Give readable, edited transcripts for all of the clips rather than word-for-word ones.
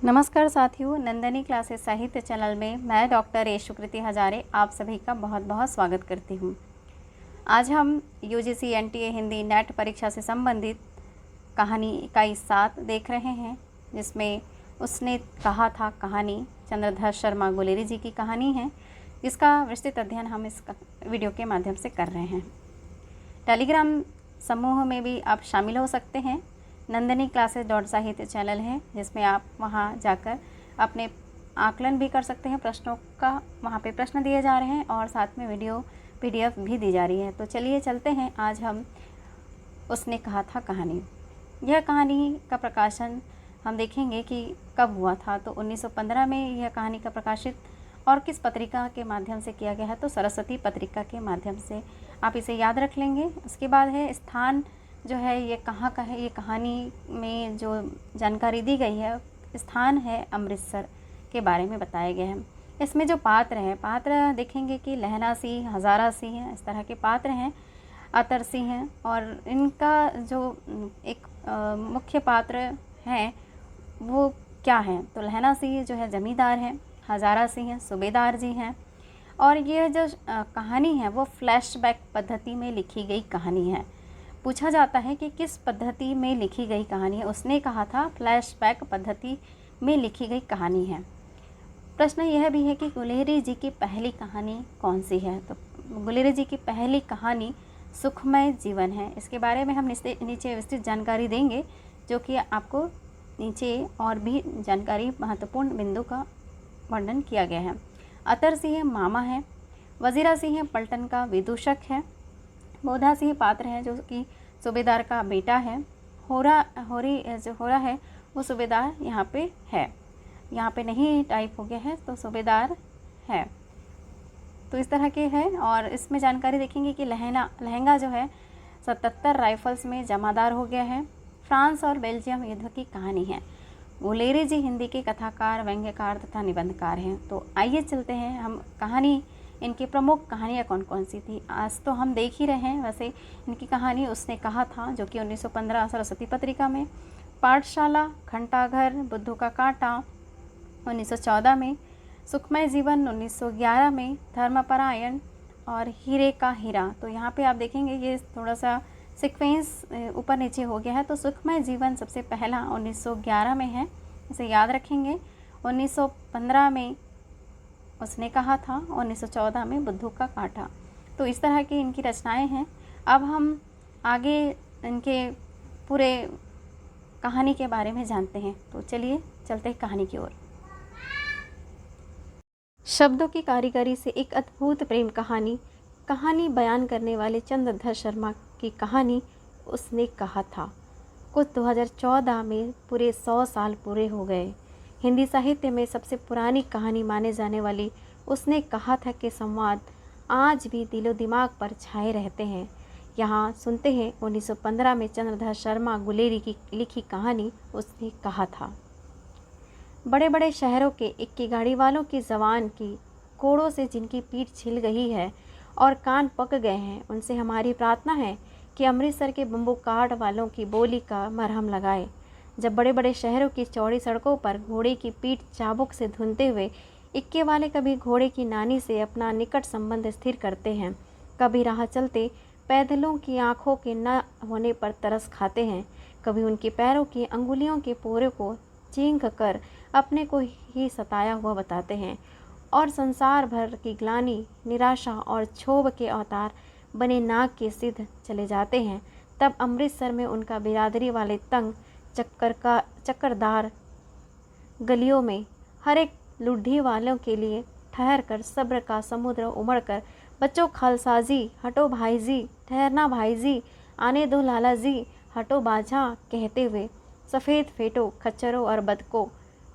नमस्कार साथियों, नंदनी क्लासेस साहित्य चैनल में मैं डॉक्टर यशुकृति हजारे आप सभी का बहुत बहुत स्वागत करती हूँ। आज हम यूजीसी एनटीए हिंदी नेट परीक्षा से संबंधित कहानी इकाई 7 देख रहे हैं, जिसमें उसने कहा था कहानी चंद्रधर शर्मा गुलेरी जी की कहानी है, जिसका विस्तृत अध्ययन हम इस वीडियो के माध्यम से कर रहे हैं। टेलीग्राम समूह में भी आप शामिल हो सकते हैं। नंदनी क्लासेस साहित्य चैनल है, जिसमें आप वहां जाकर अपने आकलन भी कर सकते हैं। प्रश्नों का वहां पे प्रश्न दिए जा रहे हैं और साथ में वीडियो पीडीएफ भी दी जा रही है। तो चलिए चलते हैं। आज हम उसने कहा था कहानी, यह कहानी का प्रकाशन हम देखेंगे कि कब हुआ था। तो 1915 में यह कहानी का प्रकाशित और किस पत्रिका के माध्यम से किया गया है, तो सरस्वती पत्रिका के माध्यम से। आप इसे याद रख लेंगे। उसके बाद है स्थान जो है ये कहाँ का है। ये कहानी में जो जानकारी दी गई है, स्थान है अमृतसर के बारे में बताया गया है। इसमें जो पात्र हैं, पात्र देखेंगे कि लहना सिंह, हज़ारा सिंह हैं, इस तरह के पात्र हैं, अतर सिंह हैं। और इनका जो एक मुख्य पात्र हैं वो क्या है, तो लहना सिंह जो है जमींदार हैं, हज़ारा सिंह सूबेदार जी हैं। और ये जो कहानी है वो फ्लैशबैक पद्धति में लिखी गई कहानी है। पूछा जाता है कि किस पद्धति में लिखी गई कहानी है। उसने कहा था फ्लैशबैक पद्धति में लिखी गई कहानी है। प्रश्न यह भी है कि गुलेरी जी की पहली कहानी कौन सी है। तो गुलेरी जी की पहली कहानी सुखमय जीवन है। इसके बारे में हम नीचे विस्तृत जानकारी देंगे, जो कि आपको नीचे और भी जानकारी महत्वपूर्ण बिंदु का वर्णन किया गया है। अतर सिंह मामा है, वजीरा सिंह पलटन का विदूषक है, बोधा सिंह पात्र है जो कि सूबेदार का बेटा है, होरी जो हो रहा है वो सूबेदार यहाँ पे है, यहाँ पे नहीं टाइप हो गया है तो सूबेदार है। तो इस तरह के है। और इसमें जानकारी देखेंगे कि लहंगा जो है 77 राइफल्स में जमादार हो गया है। फ्रांस और बेल्जियम युद्ध की कहानी है। गुलेरी जी हिंदी के कथाकार, व्यंग्यकार तथा निबंधकार हैं। तो आइए चलते हैं हम कहानी, इनकी प्रमुख कहानियाँ कौन कौन सी थी आज तो हम देख ही रहे हैं। वैसे इनकी कहानी उसने कहा था, जो कि 1915 सरस्वती पत्रिका में, पाठशाला, घंटाघर, बुद्धू का कांटा 1914 में, सुखमय जीवन 1911 में, धर्मपरायण और हीरे का हीरा। तो यहाँ पे आप देखेंगे ये थोड़ा सा सीक्वेंस ऊपर नीचे हो गया है। तो सुखमय जीवन सबसे पहला 1911 में है, इसे याद रखेंगे। 1915 में उसने कहा था, 1914 में बुद्धू का कांटा। तो इस तरह की इनकी रचनाएं हैं। अब हम आगे इनके पूरे कहानी के बारे में जानते हैं। तो चलिए चलते हैं कहानी की ओर। शब्दों की कारीगरी से एक अद्भुत प्रेम कहानी, कहानी बयान करने वाले चंद्रधर शर्मा की कहानी उसने कहा था। कुछ 2014 में पूरे 100 साल पूरे हो गए। हिंदी साहित्य में सबसे पुरानी कहानी माने जाने वाली उसने कहा था कि संवाद आज भी दिलो दिमाग पर छाए रहते हैं। यहाँ सुनते हैं 1915 में चंद्रधर शर्मा गुलेरी की लिखी कहानी उसने कहा था। बड़े बड़े शहरों के इक्की गाड़ी वालों की जबान की कोड़ों से जिनकी पीठ छिल गई है और कान पक गए हैं, उनसे हमारी प्रार्थना है कि अमृतसर के बम्बू काट वालों की बोली का मरहम लगाए। जब बड़े बड़े शहरों की चौड़ी सड़कों पर घोड़े की पीठ चाबुक से धुनते हुए इक्के वाले कभी घोड़े की नानी से अपना निकट संबंध स्थिर करते हैं, कभी राह चलते पैदलों की आंखों के न होने पर तरस खाते हैं, कभी उनके पैरों की अंगुलियों के पोरे को चींघ कर अपने को ही सताया हुआ बताते हैं और संसार भर की ग्लानि, निराशा और क्षोभ के अवतार बने नाग के सिद्ध चले जाते हैं। तब अमृतसर में उनका बिरादरी वाले तंग चक्करदार गलियों में हर एक लुढ़ी वालों के लिए ठहर कर सब्र का समुद्र उमड़ कर, बच्चों खालसाजी, हटो भाईजी, ठहरना भाईजी, आने दो लाला जी, हटो बाजा कहते हुए सफ़ेद फेटो, खच्चरों और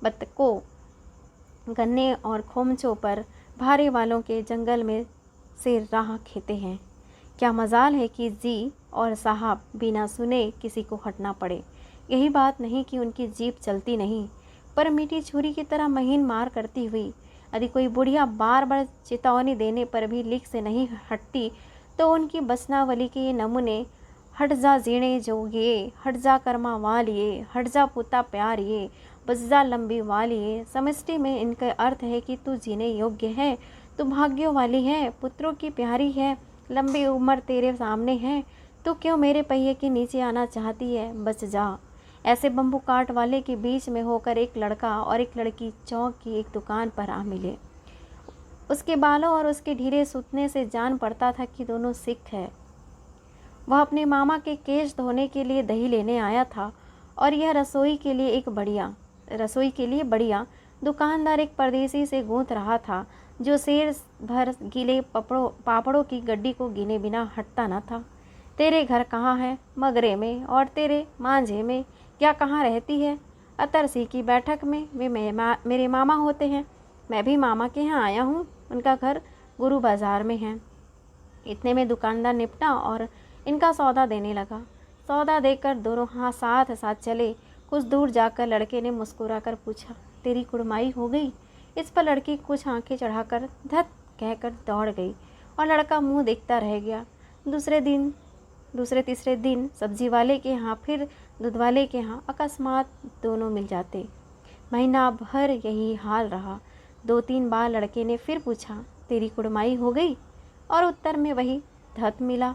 बतकों, गन्ने और खोमचों पर भारे वालों के जंगल में से राह खेते हैं। क्या मजाल है कि जी और साहब बिना सुने किसी को हटना पड़े। यही बात नहीं कि उनकी जीप चलती नहीं, पर मीठी छुरी की तरह महीन मार करती हुई। यदि कोई बुढ़िया बार बार चेतावनी देने पर भी लीक से नहीं हटती, तो उनकी बचनावली के ये नमूने, हट जा जीणे जो ये, हट जा कर्मा वाल ये, हट जा पुता प्यार ये, बज्जा लंबी वाली है। समष्टि में इनका अर्थ है कि तू जीने योग्य है, तू भाग्यों वाली है, पुत्रों की प्यारी है, लंबी उम्र तेरे सामने है, तू क्यों मेरे पहिए के नीचे आना चाहती है, बच जा। ऐसे बम्बू काट वाले के बीच में होकर एक लड़का और एक लड़की चौक की एक दुकान पर आ मिले। उसके बालों और उसके ढीले सूतने से जान पड़ता था कि दोनों सिख है। वह अपने मामा के केश धोने के लिए दही लेने आया था और यह रसोई के लिए बढ़िया दुकानदार एक परदेसी से गूंथ रहा था जो शेर भर गीले पापड़ों की गड्डी को गिने बिना हटता न था। तेरे घर कहाँ है? मगरे में। और तेरे मांझे में क्या कहाँ रहती है? अतरसी की बैठक में। वे मेरे मामा होते हैं। मैं भी मामा के यहाँ आया हूँ। उनका घर गुरु बाजार में है। इतने में दुकानदार निपटा और इनका सौदा देने लगा। सौदा देकर दोनों साथ साथ चले। कुछ दूर जाकर लड़के ने मुस्कुराकर पूछा, तेरी कुड़माई हो गई? इस पर लड़की कुछ आंखें चढ़ाकर धत कहकर दौड़ गई और लड़का मुंह देखता रह गया। दूसरे तीसरे दिन सब्जी वाले के यहाँ फिर दूध वाले के यहाँ अकस्मात दोनों मिल जाते। महीना भर यही हाल रहा। 2-3 बार लड़के ने फिर पूछा, तेरी कुड़माई हो गई? और उत्तर में वही धत मिला।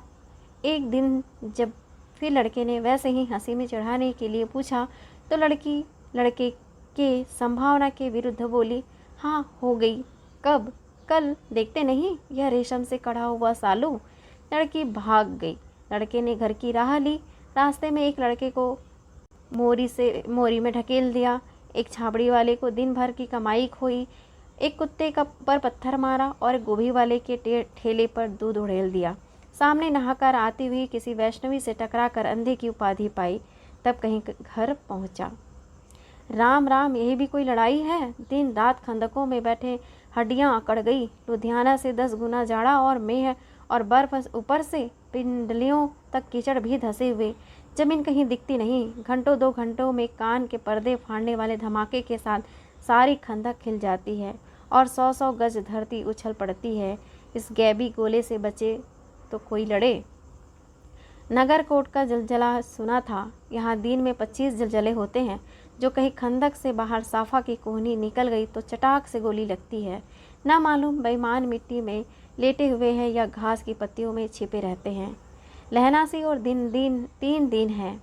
एक दिन जब फिर लड़के ने वैसे ही हंसी में चढ़ाने के लिए पूछा तो लड़की लड़के के संभावना के विरुद्ध बोली, हाँ हो गई। कब? कल। देखते नहीं यह रेशम से कढ़ा हुआ सालू? लड़की भाग गई। लड़के ने घर की राह ली। रास्ते में एक लड़के को मोरी में ढकेल दिया। एक छाबड़ी वाले को दिन भर की कमाई खोई। एक कुत्ते का पर पत्थर मारा और एक गोभी वाले के ठेले पर दूध उड़ेल दिया। सामने नहाकर आती हुई किसी वैष्णवी से टकराकर अंधे की उपाधि पाई। तब कहीं घर पहुंचा। राम राम, यही भी कोई लड़ाई है? दिन रात खंदकों में बैठे हड्डियां अकड़ गई। लुधियाना से 10 गुना जाड़ा और मेह और बर्फ, ऊपर से पिंडलियों तक कीचड़ भी धसे हुए। जमीन कहीं दिखती नहीं। घंटों 2 घंटों में कान के पर्दे फाड़ने वाले धमाके के साथ सारी खंदक खिल जाती है और 100-100 गज धरती उछल पड़ती है। इस गैबी गोले से बचे तो कोई लड़े। नगरकोट का जलजला सुना था। यहाँ दिन में 25 जलजले होते हैं। जो कहीं खंदक से बाहर साफा की कोहनी निकल गई तो चटाक से गोली लगती है। ना मालूम बेईमान मिट्टी में लेटे हुए हैं या घास की पत्तियों में छिपे रहते हैं। लहनासी और 3 दिन हैं।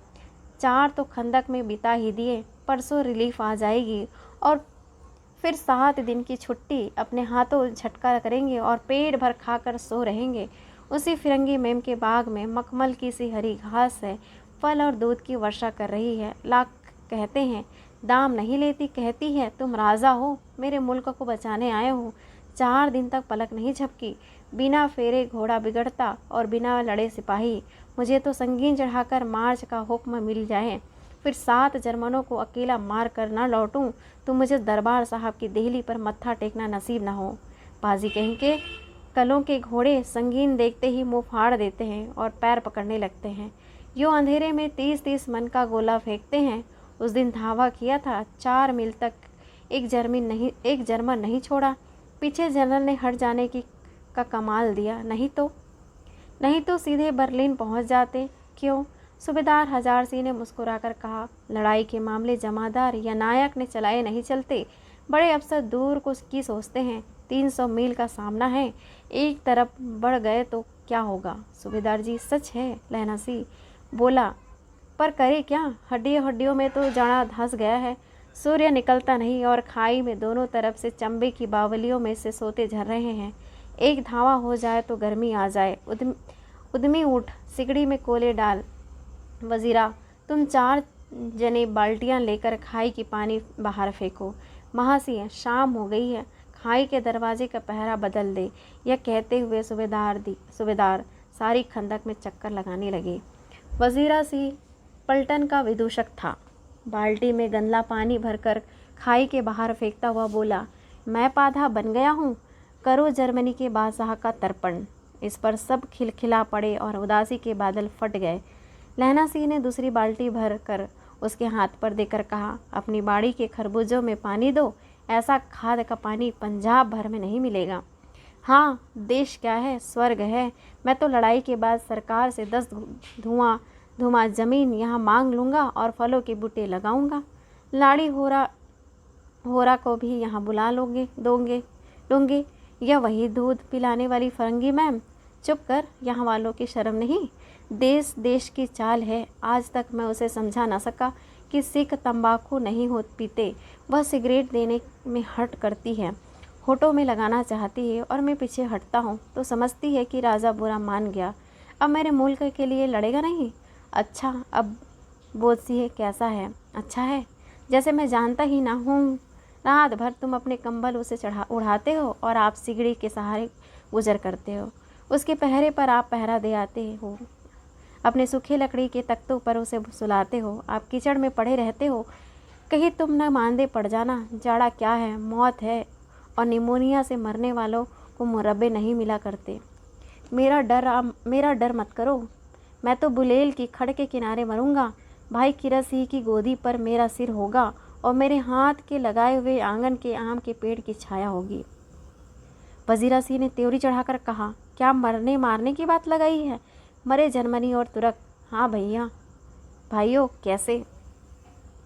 4 तो खंदक में बिता ही दिए। परसों रिलीफ आ जाएगी और फिर 7 दिन की छुट्टी। अपने हाथों झटका करेंगे और पेट भर खाकर सो रहेंगे। उसी फिरंगी मेम के बाग में मखमल की सी हरी घास है। फल और दूध की वर्षा कर रही है। लाख कहते हैं दाम नहीं लेती। कहती है तुम राजा हो, मेरे मुल्क को बचाने आए हो। 4 दिन तक पलक नहीं झपकी। बिना फेरे घोड़ा बिगड़ता और बिना लड़े सिपाही। मुझे तो संगीन चढ़ाकर मार्च का हुक्म मिल जाए, फिर 7 जर्मनों को अकेला मार कर ना लौटूं तो मुझे दरबार साहब की देहली पर मत्था टेकना नसीब ना हो। बाजी कहीं के कलों के घोड़े संगीन देखते ही मुंह फाड़ देते हैं और पैर पकड़ने लगते हैं। यूँ अंधेरे में 30-30 मन का गोला फेंकते हैं। उस दिन धावा किया था। 4 मील तक एक जर्मन नहीं छोड़ा। पीछे जनरल ने हट जाने का कमाल दिया। नहीं तो सीधे बर्लिन पहुंच जाते। क्यों? सूबेदार हजार सिंह ने मुस्कुराकर कहा, लड़ाई के मामले जमादार या नायक ने चलाए नहीं चलते। बड़े अफसर दूर को की सोचते हैं। 300 मील का सामना है। एक तरफ बढ़ गए तो क्या होगा? सूबेदार जी सच है, लहनासी बोला, पर करे क्या? हड्डियों में तो जाना धंस गया है। सूर्य निकलता नहीं और खाई में दोनों तरफ से चंबे की बावलियों में से सोते झर रहे हैं। एक धावा हो जाए तो गर्मी आ जाए। उद्यमी उठ, सिगड़ी में कोले डाल। वजीरा, तुम 4 जने बाल्टियां लेकर खाई की पानी बाहर फेंको। महासिंह, शाम हो गई है, खाई के दरवाजे का पहरा बदल दे। यह कहते हुए सूबेदार सारी खंदक में चक्कर लगाने लगे। वजीरा सिंह पलटन का विदूषक था। बाल्टी में गंदला पानी भरकर खाई के बाहर फेंकता हुआ बोला, मैं पाधा बन गया हूँ। करो जर्मनी के बादशाह का तर्पण। इस पर सब खिलखिला पड़े और उदासी के बादल फट गए। लहना सिंह ने दूसरी बाल्टी भर कर उसके हाथ पर देकर कहा, अपनी बाड़ी के खरबूजों में पानी दो। ऐसा खाद का पानी पंजाब भर में नहीं मिलेगा। हाँ, देश क्या है, स्वर्ग है। मैं तो लड़ाई के बाद सरकार से 10 धुआं जमीन यहाँ मांग लूँगा और फलों के बूटे लगाऊँगा। लाड़ी होरा होरा को भी यहाँ बुला लूँगी। यह वही दूध पिलाने वाली फरंगी मैम। चुप कर, यहाँ वालों की शर्म नहीं। देश देश की चाल है। आज तक मैं उसे समझा ना सका कि सिख तंबाकू नहीं हो पीते, वह सिगरेट देने में हट करती है, होठों में लगाना चाहती है और मैं पीछे हटता हूँ तो समझती है कि राजा बुरा मान गया, अब मेरे मुल्क के लिए लड़ेगा नहीं। अच्छा, अब बोझी है कैसा है? अच्छा है, जैसे मैं जानता ही ना हूँ। रात भर तुम अपने कंबल उसे उड़ाते हो और आप सिगड़ी के सहारे गुजर करते हो। उसके पहरे पर आप पहरा दे आते हो, अपने सूखे लकड़ी के तख्तों पर उसे सुलाते हो। आप कीचड़ में पड़े रहते हो, कहीं तुम न मांदे पड़ जाना। जाड़ा क्या है, मौत है, और निमोनिया से मरने वालों को मुरब्बे नहीं मिला करते। मेरा डर मत करो, मैं तो बुलेल की खड़ के किनारे मरूंगा। भाई किरा सिंह की गोदी पर मेरा सिर होगा और मेरे हाथ के लगाए हुए आंगन के आम के पेड़ की छाया होगी। वजीरा सिंह ने त्योरी चढ़ाकर कहा, क्या मरने मारने की बात लगाई है? मरे जर्मनी और तुर्क। हाँ भैया, भाइयों कैसे?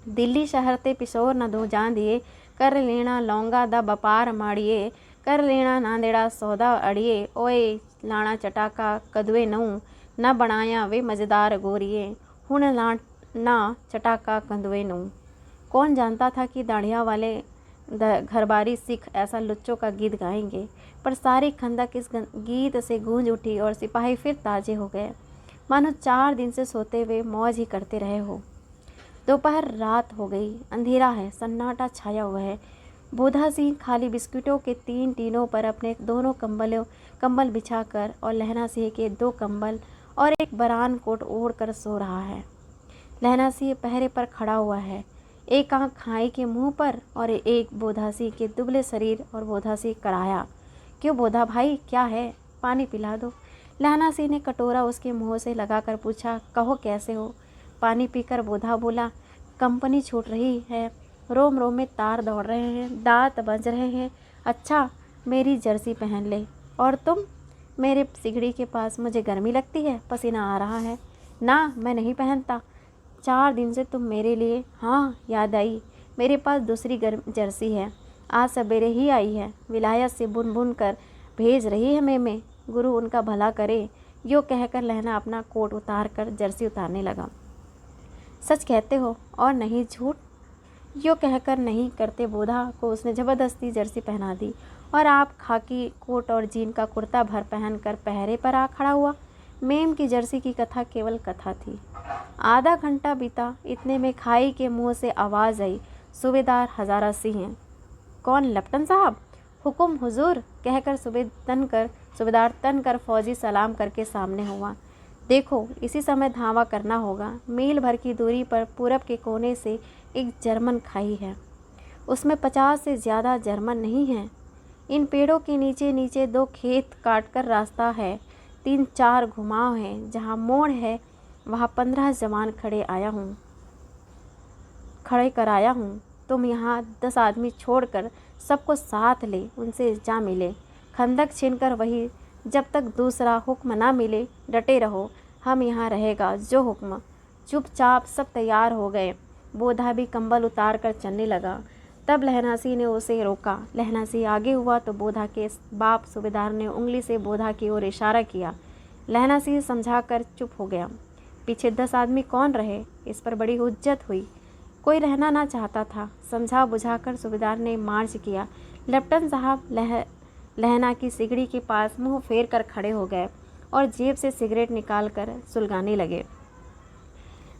दिल्ली शहर ते पिशोर न दो जान दिए, कर लेना लौंगा दा बपार माड़िए, कर लेना नांदेड़ा सौदा अड़िए। ओए लाना चटाका कदवे नऊ, न बनाया वे मज़ेदार गोरिए, हुण ना चटाका कंदवे नऊ। कौन जानता था कि दाढ़िया वाले घरबारी सिख ऐसा लुच्चों का गीत गाएंगे, पर सारी खंदक इस गीत से गूंज उठी और सिपाही फिर ताजे हो गए, मानो 4 दिन से सोते हुए मौज ही करते रहे हो। दोपहर रात हो गई, अंधेरा है, सन्नाटा छाया हुआ है। बोधा सिंह खाली बिस्कुटों के 3 टीनों पर अपने दोनों कंबल बिछाकर और लहना सिंह के 2 कंबल और एक बरान कोट ओढ़कर सो रहा है। लहना सिंह पहरे पर खड़ा हुआ है, एक आंख खाई के मुंह पर और एक बोधा सिंह के दुबले शरीर और बोधा सिंह कराया। क्यों बोधा भाई, क्या है? पानी पिला दो। लहना सिंह ने कटोरा उसके मुंह से लगाकर पूछा, कहो कैसे हो? पानी पीकर बोधा बोला, कंपनी छूट रही है, रोम रोम में तार दौड़ रहे हैं, दांत बज रहे हैं। अच्छा, मेरी जर्सी पहन ले। और तुम? मेरे सिगड़ी के पास मुझे गर्मी लगती है, पसीना आ रहा है। ना, मैं नहीं पहनता। 4 दिन से तुम मेरे लिए। हाँ, याद आई, मेरे पास दूसरी जर्सी है, आज सवेरे ही आई है, विलायत से बुन बुन कर भेज रही है मेमे, गुरु उनका भला करे। यो कहकर लहना अपना कोट उतार कर जर्सी उतारने लगा। सच कहते हो और नहीं झूठ? यो कहकर नहीं करते बोधा को उसने ज़बरदस्ती जर्सी पहना दी और आप खाकी कोट और जीन का कुर्ता भर पहनकर पहरे पर आ खड़ा हुआ। मेम की जर्सी की कथा केवल कथा थी। आधा घंटा बीता, इतने में खाई के मुंह से आवाज़ आई, सूबेदार हज़ारा सिंह। कौन? लेफ्टिनेंट साहब। हुकुम हुजूर, कहकर सूबेदार तनकर फौजी सलाम करके सामने हुआ। देखो, इसी समय धावा करना होगा। मील भर की दूरी पर पूरब के कोने से एक जर्मन खाई है, उसमें 50 से ज़्यादा जर्मन नहीं हैं। इन पेड़ों के नीचे नीचे 2 खेत काटकर रास्ता है, 3-4 घुमाव हैं, जहाँ मोड़ है वहाँ 15 जवान खड़े कर आया हूँ। तुम यहाँ 10 आदमी छोड़कर सबको साथ ले, उनसे जा मिले, खंदक छीनकर वही, जब तक दूसरा हुक्म ना मिले डटे रहो, हम यहाँ रहेगा जो हुक्म। चुपचाप सब तैयार हो गए। बोधा भी कंबल उतार कर चलने लगा। तब लहना सिंह ने उसे रोका। लहना सिंह आगे हुआ तो बोधा के बाप सूबेदार ने उंगली से बोधा की ओर इशारा किया। लहना सिंह समझाकर चुप हो गया। पीछे 10 आदमी कौन रहे, इस पर बड़ी हुज्जत हुई। कोई रहना ना चाहता था। समझा बुझाकर सूबेदार ने मार्च किया। लेफ्टिनेंट साहब लहना की सिगड़ी के पास मुंह फेर कर खड़े हो गए और जेब से सिगरेट निकाल कर सुलगाने लगे।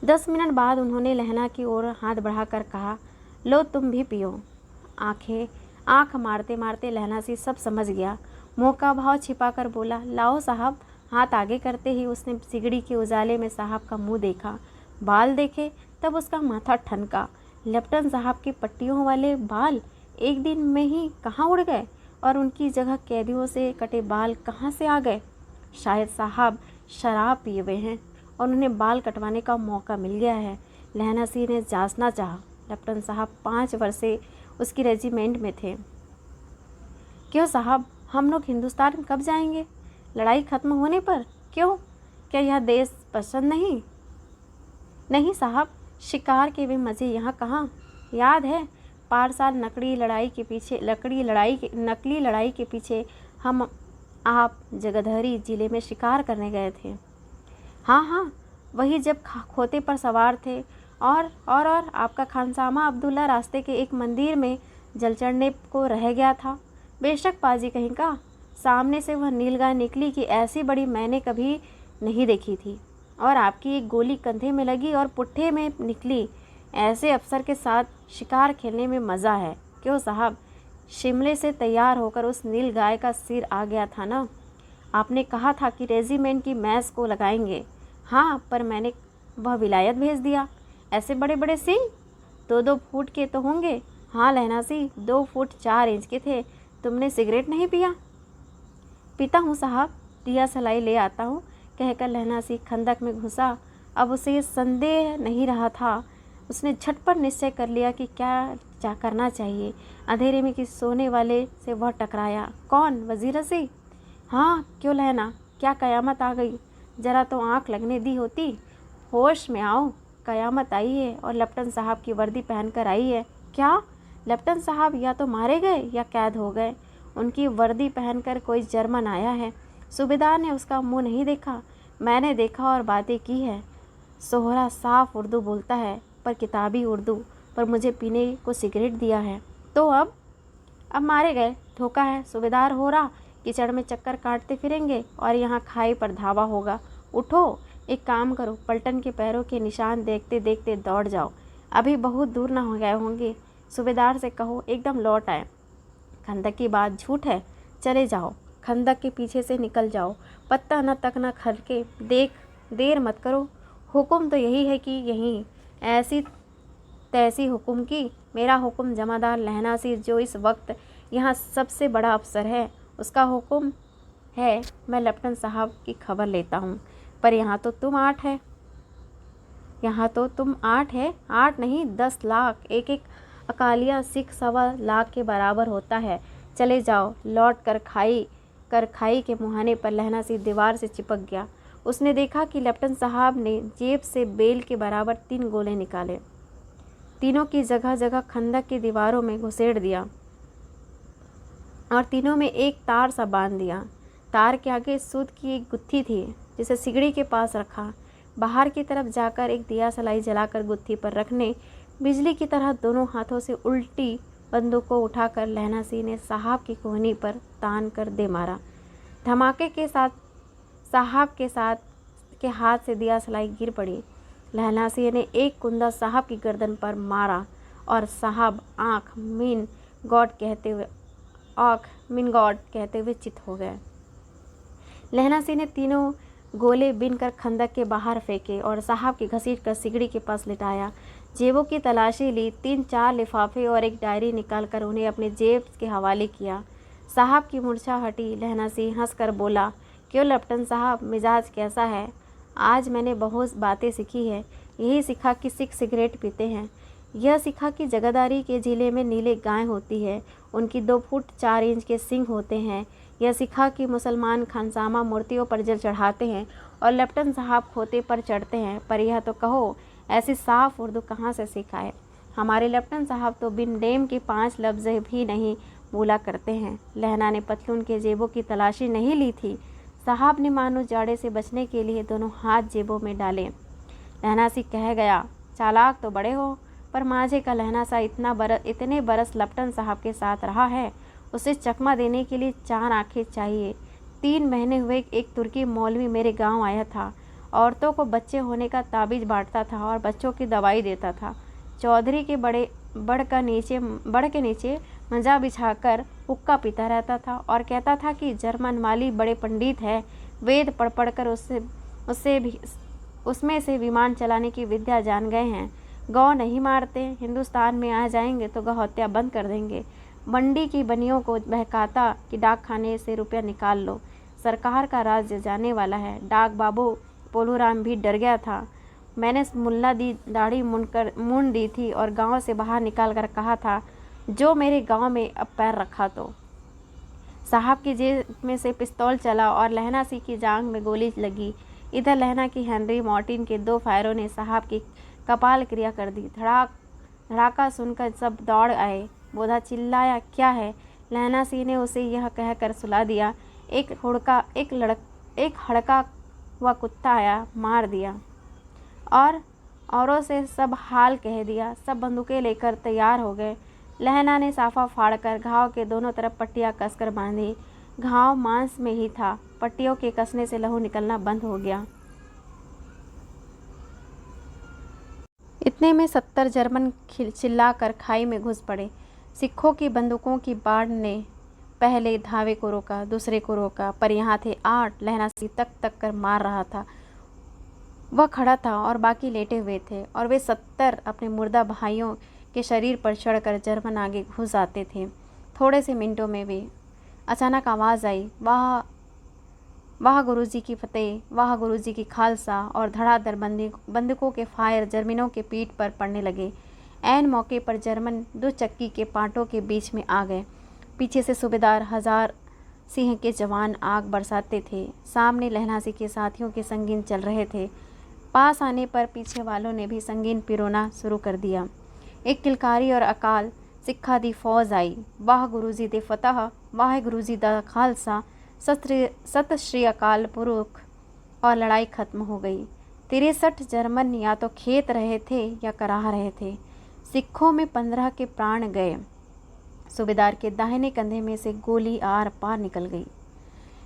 10 मिनट बाद उन्होंने लहना की ओर हाथ बढ़ाकर कहा, लो तुम भी पियो। आँख मारते मारते लहना सिंह सब समझ गया। मुँह का भाव छिपाकर बोला, लाओ साहब। हाथ आगे करते ही उसने सिगड़ी के उजाले में साहब का मुंह देखा, बाल देखे, तब उसका माथा ठनका। लेफ्टिनेंट साहब के पट्टियों वाले बाल एक दिन में ही कहाँ उड़ गए और उनकी जगह कैदियों से कटे बाल कहाँ से आ गए? शायद साहब शराब पिए हुए हैं और उन्हें बाल कटवाने का मौका मिल गया है। लहना सिंह ने जांचना चाहा। लेफ्टिनेंट साहब 5 वर्ष से उसकी रेजिमेंट में थे। क्यों साहब, हम लोग हिंदुस्तान कब जाएंगे? लड़ाई खत्म होने पर। क्यों? क्या यह देश पसंद नहीं साहब, शिकार के वे मज़े यहाँ कहाँ। याद है, पार नकली लड़ाई के पीछे हम आप जगधरी ज़िले में शिकार करने गए थे। हाँ, वही जब खोते पर सवार थे और आपका खानसामा अब्दुल्ला रास्ते के एक मंदिर में जल चढ़ने को रह गया था। बेशक पाजी कहीं का, सामने से वह नीलगाय निकली कि ऐसी बड़ी मैंने कभी नहीं देखी थी, और आपकी एक गोली कंधे में लगी और पुट्ठे में निकली। ऐसे अफसर के साथ शिकार खेलने में मज़ा है। क्यों साहब, शिमले से तैयार होकर उस नीलगाय का सिर आ गया था ना। आपने कहा था कि रेजिमेंट की मैस को लगाएंगे। हाँ, पर मैंने वह विलायत भेज दिया। ऐसे बड़े बड़े सिंह 2-2 फुट के तो होंगे। हाँ लहनासी, 2 फुट 4 इंच के थे। तुमने सिगरेट नहीं पिया? पीता हूँ साहब, दिया सलाई ले आता हूँ, कहकर लहनासी खंदक में घुसा। अब उसे संदेह नहीं रहा था। उसने झटपट निश्चय कर लिया कि क्या करना चाहिए। अंधेरे में किसी सोने वाले से वह टकराया। कौन, वजीर रसी? हाँ, क्यों लहना, क्या कयामत आ गई? ज़रा तो आँख लगने दी होती। होश में आओ, कयामत आई है और लेफ्टिनेंट साहब की वर्दी पहनकर आई है। क्या? लेफ्टिनेंट साहब या तो मारे गए या कैद हो गए। उनकी वर्दी पहनकर कोई जर्मन आया है। सूबेदार ने उसका मुंह नहीं देखा, मैंने देखा और बातें की है। सोहरा साफ उर्दू बोलता है, पर किताबी उर्दू, पर मुझे पीने को सिगरेट दिया है। तो अब मारे गए। धोखा है, सूबेदार हो रहा कीचड़ में चक्कर काटते फिरेंगे और यहाँ खाई पर धावा होगा। उठो, एक काम करो, पलटन के पैरों के निशान देखते देखते दौड़ जाओ। अभी बहुत दूर ना हो गए होंगे। सूबेदार से कहो एकदम लौट आए। खंदक की बात झूठ है, चले जाओ, खंदक के पीछे से निकल जाओ। पत्ता न तक न खरके, देर मत करो। हुक्म तो यही है कि यहीं ऐसी तैसी हुक्म की। मेरा हुक्म जमादार लहनासी, जो इस वक्त यहाँ सबसे बड़ा अफसर है, उसका हुक्म है। मैं लेफ्टिनेंट साहब की खबर लेता हूँ। पर यहाँ तो तुम 8 है। यहाँ तो तुम 8 है। 8 नहीं, 10 लाख। एक अकालिया सिख 1.25 लाख के बराबर होता है। चले जाओ। लौट कर खाई के मुहाने पर लहनासी दीवार से चिपक गया। उसने देखा कि लेफ्टिनेंट साहब ने जेब से बेल के बराबर 3 गोले निकाले, तीनों की जगह जगह खंदक की दीवारों में घुसेड़ दिया और तीनों में एक तार सा बांध दिया। तार के आगे सूत की एक गुत्थी थी, जिसे सिगड़ी के पास रखा। बाहर की तरफ जाकर एक दिया सलाई जलाकर गुत्थी पर रखने, बिजली की तरह दोनों हाथों से उल्टी बंदूक को उठाकर लहनासी ने साहब की कोहनी पर तान कर दे मारा। धमाके के साथ साहब के हाथ से दिया सलाई गिर पड़ी। लहनासी ने एक कुंदा साहब की गर्दन पर मारा और साहब आँख मीन गॉड कहते हुए चित हो गए। लहनासी ने तीनों गोले बिनकर खंदक के बाहर फेंके और साहब की घसीट कर सिगड़ी के पास लिटाया। जेबों की तलाशी ली, 3-4 लिफाफे और एक डायरी निकालकर उन्हें अपने जेब के हवाले किया। साहब की मूर्छा हटी। लहनासी हंसकर बोला, क्यों लेफ्टिनेंट साहब, मिजाज कैसा है? आज मैंने बहुत बातें सीखी है। यही सीखा कि सिख सिगरेट पीते हैं। यह सीखा कि जगादारी के ज़िले में नीले गाय होती है, उनकी 2 फुट 4 इंच के सींग होते हैं। यह सीखा कि मुसलमान खानसामा मूर्तियों पर जल चढ़ाते हैं और लेफ्टिनेंट साहब खोते पर चढ़ते हैं। पर यह तो कहो, ऐसी साफ उर्दू कहाँ से सीखा है? हमारे लेफ्टिनेंट साहब तो बिन डेम के 5 लफ्ज़ भी नहीं बोला करते हैं। लहना ने पतलून के जेबों की तलाशी नहीं ली थी। साहब ने मानो जाड़े से बचने के लिए दोनों हाथ जेबों में डाले। लहनासी कह गया, चालाक तो बड़े हो, पर माझे का लहनासा इतने बरस लेफ्टिनेंट साहब के साथ रहा है, उसे चकमा देने के लिए 4 आंखें चाहिए। 3 महीने हुए एक तुर्की मौलवी मेरे गांव आया था। औरतों को बच्चे होने का ताबीज़ बांटता था और बच्चों की दवाई देता था। चौधरी के बड़ के नीचे मंजा बिछाकर हुक्का पीता रहता था और कहता था कि जर्मन वाली बड़े पंडित है, वेद पढ़ कर उसमें से विमान चलाने की विद्या जान गए हैं। गौ नहीं मारते, हिंदुस्तान में आ जाएंगे तो गौ हत्या बंद कर देंगे। मंडी की बनियों को बहकाता कि डाक खाने से रुपया निकाल लो, सरकार का राज्य जाने वाला है। डाक बाबू पोलूराम भी डर गया था। मैंने मुल्ला दी दाढ़ी मूंड दी थी और गांव से बाहर निकाल कर कहा था, जो मेरे गांव में अब पैर रखा तो। साहब की जेब में से पिस्तौल चला और लहनासी की जांघ में गोली लगी। इधर लहना की हेनरी मार्टिन के 2 फायरों ने साहब की कपाल क्रिया कर दी। धड़ाक धड़ाका सुनकर सब दौड़ आए। बोधा चिल्लाया, क्या है? लहना सिंह ने उसे यह कहकर सुला दिया, एक हड़का हुआ कुत्ता आया, मार दिया। और औरों से सब हाल कह दिया। सब बंदूकें लेकर तैयार हो गए। लहना ने साफा फाड़कर घाव के दोनों तरफ पट्टियां कसकर बांधी। घाव मांस में ही था। पट्टियों के कसने से लहू निकलना बंद हो गया। इतने में 70 जर्मन चिल्लाकर खाई में घुस पड़े। सिखों की बंदूकों की बाढ़ ने पहले धावे को रोका, दूसरे को रोका, पर यहाँ थे 8। लहना सिंह तक तक कर मार रहा था। वह खड़ा था और बाकी लेटे हुए थे, और वे 70 अपने मुर्दा भाइयों के शरीर पर चढ़कर जर्मन आगे घुस आते थे। थोड़े से मिनटों में भी अचानक आवाज़ आई, वाह वाह गुरुजी की फतेह, वाह गुरुजी की खालसा, और धड़ाधड़ बंदूकों के फायर जर्मनों के पीठ पर पड़ने लगे। ऐन मौके पर जर्मन 2 चक्की के पाटों के बीच में आ गए। पीछे से सूबेदार हजार सिंह के जवान आग बरसाते थे। सामने लहना सिंह के साथियों के संगीन चल रहे थे। पास आने पर पीछे वालों ने भी संगीन पिरोना शुरू कर दिया। एक किलकारी और अकाल सिक्खा दी फौज आई। वाह गुरुजी दे फतह, वाह गुरुजी दा खालसा, सत श्री अकाल पुरख, और लड़ाई खत्म हो गई। 63 जर्मन या तो खेत रहे थे या कराह रहे थे। सिखों में 15 के प्राण गए। सूबेदार के दाहिने कंधे में से गोली आर पार निकल गई।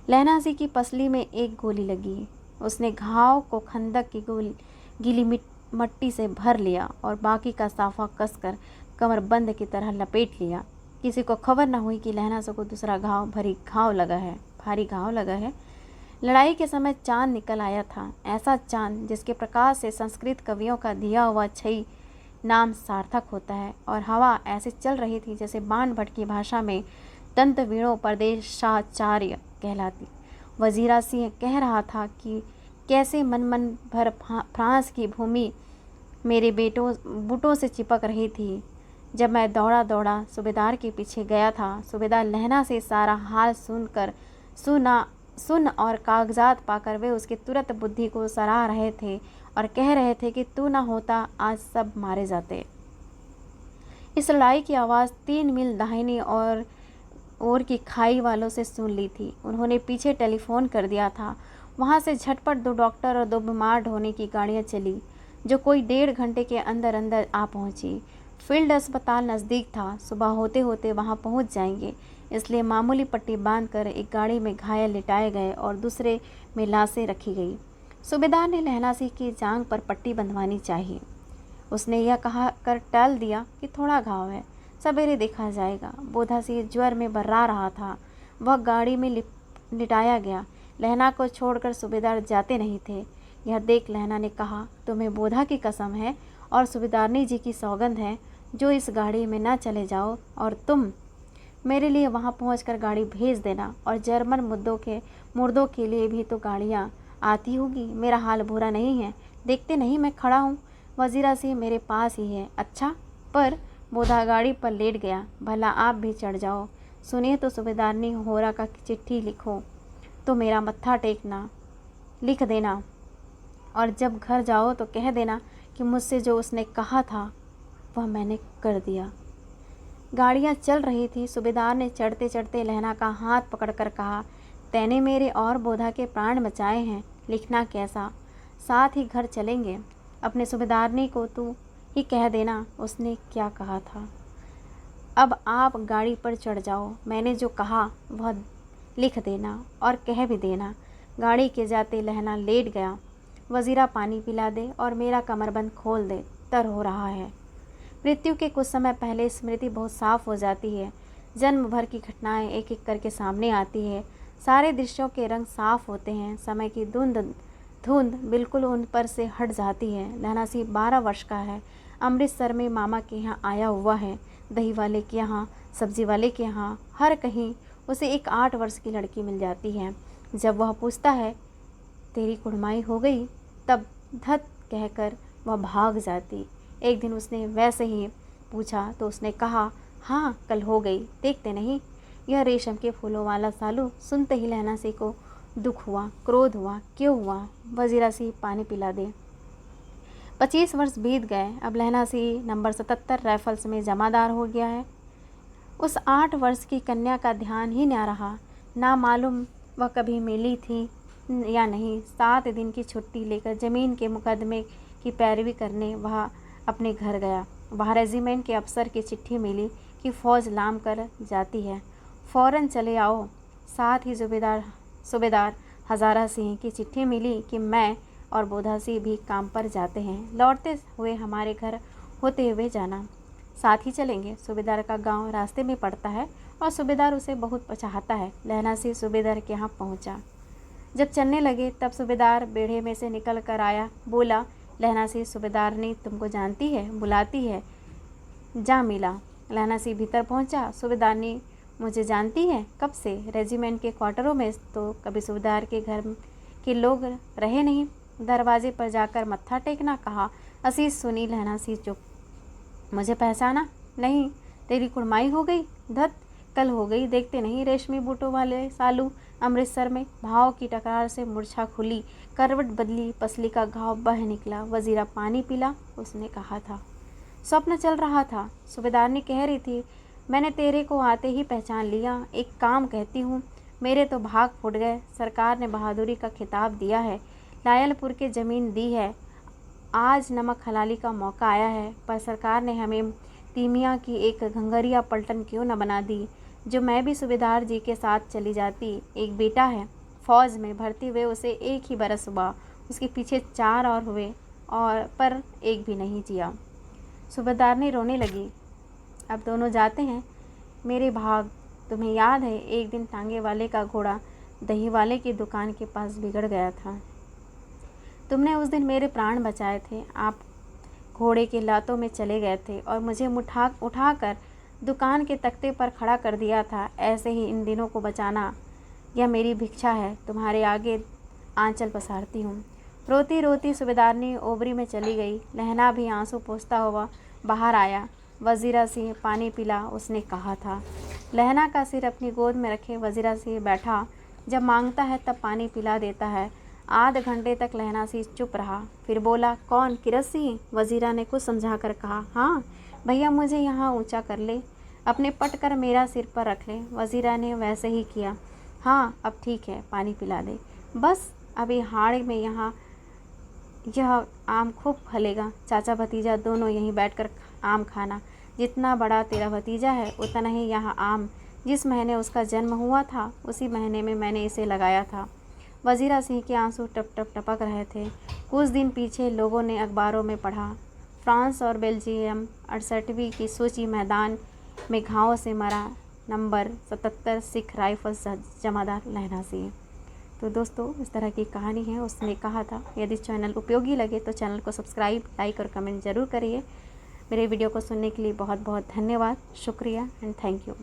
लहना सिंह की पसली में एक गोली लगी। उसने घाव को खंदक की गीली मट्टी से भर लिया और बाकी का साफा कसकर कमरबंद की तरह लपेट लिया। किसी को खबर न हुई कि लहना सिंह को दूसरा भारी घाव लगा है। लड़ाई के समय चांद निकल आया था, ऐसा चांद जिसके प्रकाश से संस्कृत कवियों का दिया हुआ छई नाम सार्थक होता है। और हवा ऐसे चल रही थी जैसे बाण भट्ट की भाषा में दंत वीणों प्रदेशाचार्य कहलाती। वजीरा सिंह कह रहा था कि कैसे मन भर फ्रांस की भूमि मेरे बूटों से चिपक रही थी। जब मैं दौड़ा सूबेदार के पीछे गया था, सूबेदार लहना से सारा हाल सुन और कागजात पाकर वे उसके तुरंत बुद्धि को सराह रहे थे और कह रहे थे कि तू ना होता आज सब मारे जाते। इस लड़ाई की आवाज़ 3 मील दाहिनी और की खाई वालों से सुन ली थी। उन्होंने पीछे टेलीफोन कर दिया था। वहाँ से झटपट 2 डॉक्टर और 2 बीमार ढोने की गाड़ियाँ चली, जो कोई 1.5 घंटे के अंदर आ पहुँची। फील्ड अस्पताल नज़दीक था। सुबह होते होते वहाँ पहुँच जाएंगे, इसलिए मामूली पट्टी बांधकर एक गाड़ी में घायल लिटाए गए और दूसरे में लाशें रखी गई। सूबेदार ने लहना सिंह की जांघ पर पट्टी बंधवानी चाहिए। उसने यह कहा कर टाल दिया कि थोड़ा घाव है, सवेरे देखा जाएगा। बोधा सिंह ज्वर में बर्रा रहा था। वह गाड़ी में लिटाया गया। लहना को छोड़कर सूबेदार जाते नहीं थे। यह देख लहना ने कहा, तुम्हें बोधा की कसम है और सूबेदारनी जी की सौगंध है जो इस गाड़ी में ना चले जाओ, और तुम मेरे लिए वहां पहुंचकर गाड़ी भेज देना, और जर्मन मुर्दों के लिए भी तो गाड़ियां आती होगी। मेरा हाल बुरा नहीं है, देखते नहीं मैं खड़ा हूँ। वजीरा सिंह मेरे पास ही है। अच्छा, पर बोधा गाड़ी पर लेट गया। भला आप भी चढ़ जाओ। सुनिए तो सूबेदारनी होरा का चिट्ठी लिखो तो मेरा मत्था टेकना, लिख देना, और जब घर जाओ तो कह देना कि मुझसे जो उसने कहा था वह मैंने कर दिया। गाड़ियाँ चल रही थी। सूबेदार ने चढ़ते चढ़ते लहना का हाथ पकड़कर कहा, तैने मेरे और बोधा के प्राण बचाए हैं, लिखना कैसा, साथ ही घर चलेंगे। अपने सूबेदारनी को तू ही कह देना उसने क्या कहा था। अब आप गाड़ी पर चढ़ जाओ, मैंने जो कहा वह लिख देना और कह भी देना। गाड़ी के जाते लहना लेट गया। वजीरा पानी पिला दे और मेरा कमरबंद खोल दे, तर हो रहा है। मृत्यु के कुछ समय पहले स्मृति बहुत साफ हो जाती है। जन्म भर की घटनाएं एक एक करके सामने आती है। सारे दृश्यों के रंग साफ होते हैं। समय की धुंध बिल्कुल उन पर से हट जाती है। लहना सिंह 12 वर्ष का है। अमृतसर में मामा के यहाँ आया हुआ है। दही वाले के यहाँ, सब्जी वाले के यहाँ, हर कहीं उसे एक 8 वर्ष की लड़की मिल जाती है। जब वह पूछता है तेरी कुड़माई हो गई, तब धत कहकर वह भाग जाती। एक दिन उसने वैसे ही पूछा तो उसने कहा, हाँ कल हो गई, देखते नहीं यह रेशम के फूलों वाला सालू। सुनते ही लहना सिंह को दुख हुआ, क्रोध हुआ। क्यों हुआ? वजीरा सिंह पानी पिला दे। 25 वर्ष बीत गए। अब लहना सिंह नंबर 77 राइफल्स में जमादार हो गया है। उस 8 वर्ष की कन्या का ध्यान ही न रहा, ना मालूम वह कभी मिली थी या नहीं। 7 दिन की छुट्टी लेकर ज़मीन के मुकदमे की पैरवी करने वह अपने घर गया। वहाँ रेजिमेंट के अफसर की चिट्ठी मिली कि फ़ौज लाम कर जाती है, फ़ौरन चले आओ। साथ ही सूबेदार हज़ारा सिंह की चिट्ठी मिली कि मैं और बोधा सिंह भी काम पर जाते हैं, लौटते हुए हमारे घर होते हुए जाना, साथ ही चलेंगे। सूबेदार का गांव रास्ते में पड़ता है और सूबेदार उसे बहुत चाहता है। लहना सिंह सूबेदार के यहाँ पहुँचा। जब चलने लगे तब सूबेदार बेड़े में से निकल कर आया। बोला, लहना सिंह, सूबेदारनी तुमको जानती है, बुलाती है, जा मिला। लहना सिंह भीतर पहुंचा। सूबेदारनी मुझे जानती है? कब से? रेजिमेंट के क्वार्टरों में तो कभी सूबेदार के घर के लोग रहे नहीं। दरवाजे पर जाकर मत्था टेकना कहा। असीस सुनी। लहना सिंह चुप। मुझे पहचाना नहीं? तेरी कुड़माई हो गई? धत, कल हो गई, देखते नहीं। रेशमी बूटों वाले सालू अमृतसर में। भाव की टकरार से मूर्छा खुली, करवट बदली, पसली का घाव बह निकला। वजीरा पानी पिला, उसने कहा था। स्वप्न चल रहा था। सूबेदारनी कह रही थी, मैंने तेरे को आते ही पहचान लिया। एक काम कहती हूँ, मेरे तो भाग फूट गए। सरकार ने बहादुरी का खिताब दिया है, लायलपुर के ज़मीन दी है। आज नमक हलाली का मौका आया है, पर सरकार ने हमें तीमिया की एक घंघरिया पलटन क्यों न बना दी, जो मैं भी सूबेदार जी के साथ चली जाती। एक बेटा है, फ़ौज में भर्ती हुए उसे 1 ही बरस हुआ, उसके पीछे 4 और हुए, और पर एक भी नहीं जिया। सूबेदारनी रोने लगी। अब दोनों जाते हैं। मेरे भाग, तुम्हें याद है एक दिन टांगे वाले का घोड़ा दही वाले की दुकान के पास बिगड़ गया था। तुमने उस दिन मेरे प्राण बचाए थे। आप घोड़े के लातों में चले गए थे और मुझे उठाकर दुकान के तख्ते पर खड़ा कर दिया था। ऐसे ही इन दिनों को बचाना, यह मेरी भिक्षा है। तुम्हारे आगे आंचल पसारती हूँ। रोती रोती सूबेदारनी ओबरी में चली गई। लहना भी आंसू पोंछता हुआ बाहर आया। वजीरा सिंह पानी पिला, उसने कहा था। लहना का सिर अपनी गोद में रखे वजीरा सिंह बैठा। जब मांगता है तब पानी पिला देता है। आध घंटे तक लहना सिंह चुप रहा, फिर बोला, कौन? किरत सिंह? वजीरा ने कुछ समझा कर कहा, हाँ भैया, मुझे यहाँ ऊंचा कर ले, अपने पट कर मेरा सिर पर रख ले। वजीरा ने वैसे ही किया। हाँ अब ठीक है, पानी पिला दे बस। अभी हाड़ में यहाँ यह आम खूब फलेगा। चाचा भतीजा दोनों यहीं बैठकर आम खाना। जितना बड़ा तेरा भतीजा है उतना ही यहाँ आम। जिस महीने उसका जन्म हुआ था उसी महीने में मैंने इसे लगाया था। वजीरा सिंह के आंसू टप टप टपक रहे थे। कुछ दिन पीछे लोगों ने अखबारों में पढ़ा, फ्रांस और बेल्जियम 68वीं की सूची, मैदान में घावों से मरा नंबर 77 सिख राइफल्स जमादार लहना सिंह। तो दोस्तों, इस तरह की कहानी है, उसने कहा था। यदि चैनल उपयोगी लगे तो चैनल को सब्सक्राइब, लाइक और कमेंट ज़रूर करिए। मेरे वीडियो को सुनने के लिए बहुत बहुत धन्यवाद, शुक्रिया एंड थैंक यू।